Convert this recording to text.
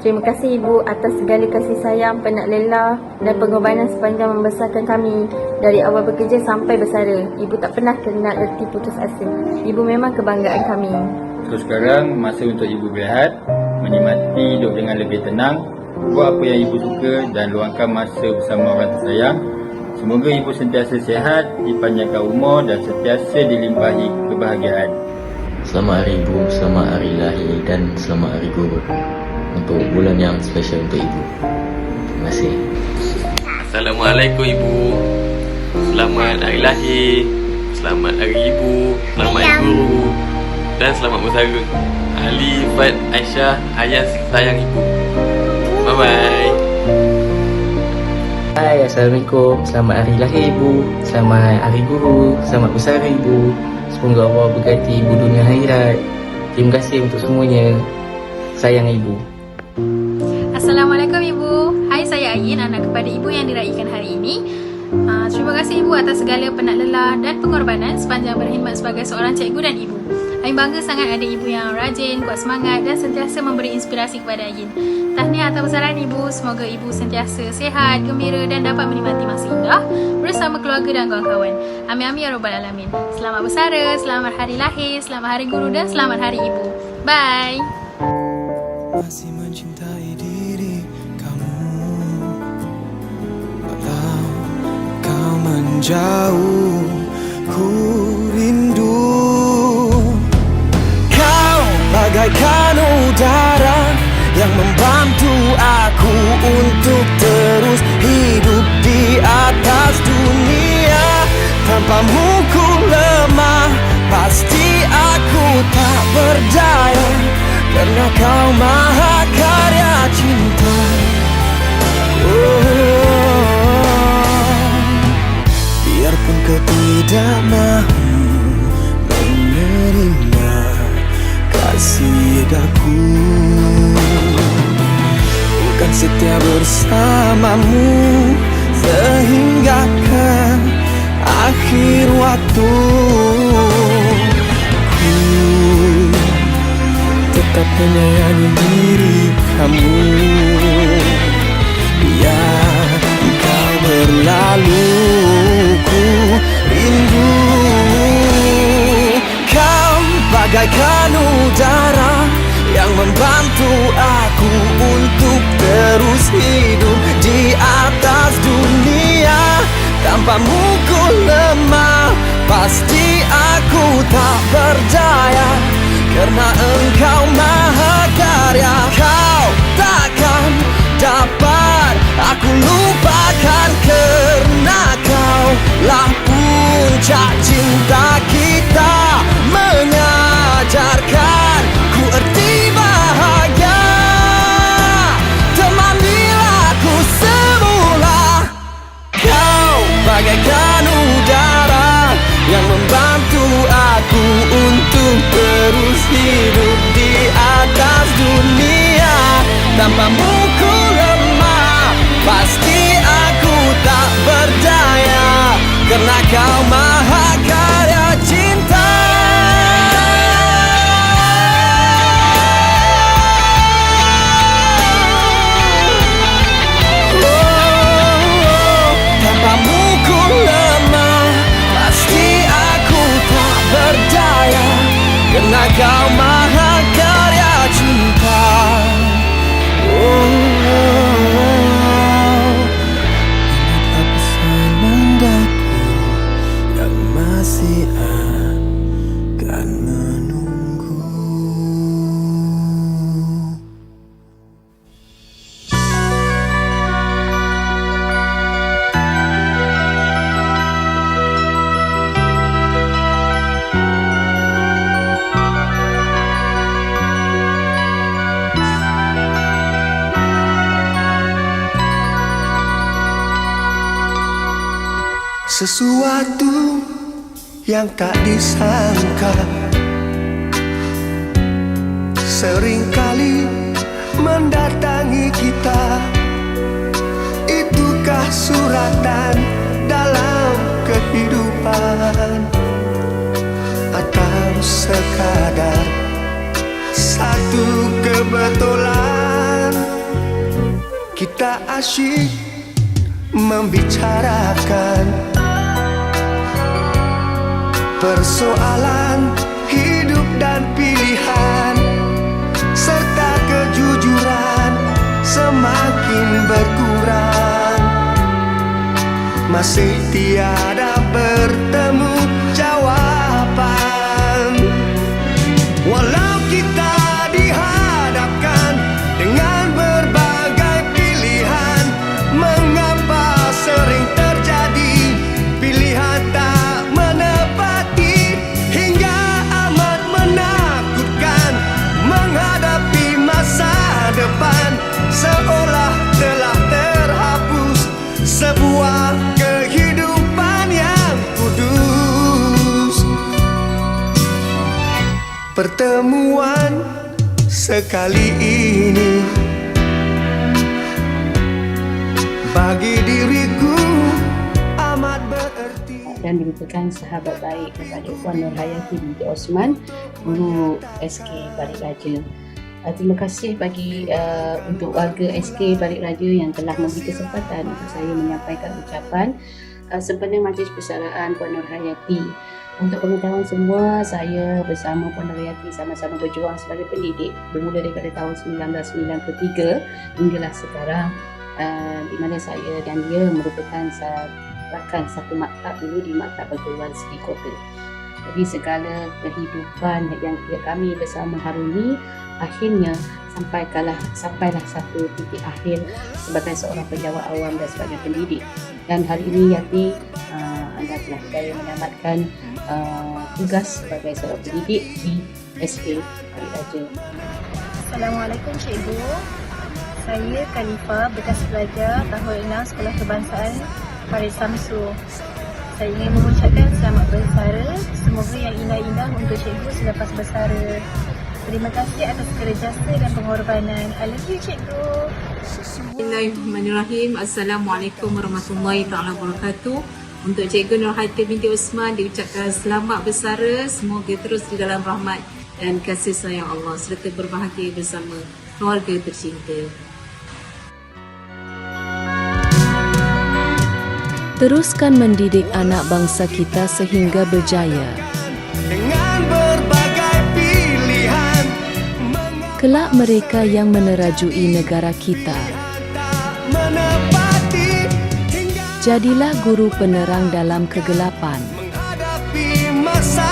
Terima kasih Ibu atas segala kasih sayang, penat lelah dan pengorbanan sepanjang membesarkan kami dari awal bekerja sampai bersara. Ibu tak pernah kenal erti putus asa. Ibu memang kebanggaan kami. So sekarang masa untuk Ibu berehat, menikmati hidup dengan lebih tenang, buat apa yang Ibu suka dan luangkan masa bersama orang tersayang. Semoga Ibu sentiasa sihat, dipanjangkan umur dan sentiasa dilimpahi kebahagiaan. Selamat Hari Ibu, selamat Hari Lahir dan selamat Hari Guru untuk bulan yang spesial untuk Ibu. Terima kasih. Assalamualaikum Ibu. Selamat Hari Lahir, selamat Hari Ibu, selamat Hari Guru dan selamat bersara. Ali, Fat, Aisyah, Ayas sayang Ibu. Bye bye. Hai, Assalamualaikum. Selamat Hari Lahir Ibu, selamat Hari Guru, selamat bersara Ibu. Semoga Allah berkati Ibu dunia akhirat. Terima kasih untuk semuanya. Sayang Ibu. Assalamualaikum Ibu. Hai, saya Ayin, anak kepada Ibu yang diraikan hari ini. Terima kasih Ibu atas segala penat lelah dan pengorbanan sepanjang berkhidmat sebagai seorang cikgu dan ibu. Ayin bangga sangat ada Ibu yang rajin, kuat semangat dan sentiasa memberi inspirasi kepada Ayin. Tahniah atas besaran Ibu. Semoga Ibu sentiasa sihat, gembira dan dapat menikmati masa indah bersama keluarga dan kawan-kawan. Amin amin ya rabbal alamin. Selamat bersara, selamat Hari Lahir, selamat Hari Guru dan selamat Hari Ibu. Bye. Masih mencintai diri kamu, walau kau menjauh, ku rindu. Kau bagaikan udara yang membantu aku untuk terus hidup di atas dunia. Tanpamu ku lemah, pasti aku tak berdaya, karena kau maha karya cinta. Biarpun kau tidak mahu menerima kasih daku, bukan setia bersamamu sehingga ke akhir waktu. Ku tetap menyayangi diri kamu, biar kau berlalu, ku rindu. Kau bagaikan udara yang membantu aku untuk terus hidup di atas dunia. Tanpamu ku lemah, pasti aku tak berdaya, karena engkau maha karya. Kau takkan dapat aku lupakan, karena kau lah puncak cinta kita, mengajarkan ku erti bahagia. Temanilah aku semula. Kau bagaikan udara yang membantu aku untuk terus hidup di atas dunia. Tanpamu ku lemah, pasti aku tak berdaya, karena kau maha karya cinta. Tanpamu ku lemah, pasti aku tak berdaya, karena kau maha karya cinta. Ingatlah pesanan daku yang masih akan menunggu. Sesuatu yang tak disangka seringkali mendatangi kita. Itukah suratan dalam kehidupan, atau sekadar satu kebetulan? kita asyik membicarakan persoalan hidup dan pilihan, serta kejujuran semakin berkurang. Masih tiada bertemu jawaban. Walau kita dihadapkan dengan berbagai pilihan, mengapa sering terjadi pilihan tak menepati, hingga amat menakutkan menghadapi masa depan, seolah telah terhapus sebuah kehidupan yang kudus. Pertemuan sekali ini bagi diriku amat berarti. Dan merupakan sahabat baik kepada Puan Nurhayati binti Osman, guru SK Balik Raja. Terima kasih bagi untuk warga SK Balik Raja yang telah memberi kesempatan untuk saya menyampaikan ucapan sempena Majlis Persaraan Puan Nurhayati. Untuk pengetahuan semua, saya bersama Puan Nurhayati sama-sama berjuang sebagai pendidik bermula daripada tahun 1993 hinggalah sekarang, di mana saya dan dia merupakan rakan satu maktab dulu di Maktab Perguruan Seri Kota. Jadi segala kehidupan yang kami bersama harungi, akhirnya sampailah satu titik akhir sebagai seorang pejabat awam dan sebagai pendidik. Dan hari ini Yati, anda telah berjaya menamatkan tugas sebagai seorang pendidik di SK Balik Raja. Assalamualaikum Cikgu. Saya Khalifah, bekas pelajar tahun 6 Sekolah Kebangsaan Farid Samsu. Saya ingin mengucapkan selamat bersara. Semoga yang indah-indah untuk Cikgu selepas bersara. Terima kasih atas kerjasa dan pengorbanan. I love you, Cikgu. Bismillahirrahmanirrahim. Assalamualaikum warahmatullahi wabarakatuh. Untuk Cikgu Nurhayati binti Osman diucapkan selamat bersara. Semoga terus di dalam rahmat dan kasih sayang Allah serta berbahagia bersama keluarga tercinta. Teruskan mendidik anak bangsa kita sehingga berjaya. Dengan berbagai pilihan, Kelak mereka yang menerajui negara kita. menepati hingga Jadilah guru penerang dalam kegelapan. menghadapi masa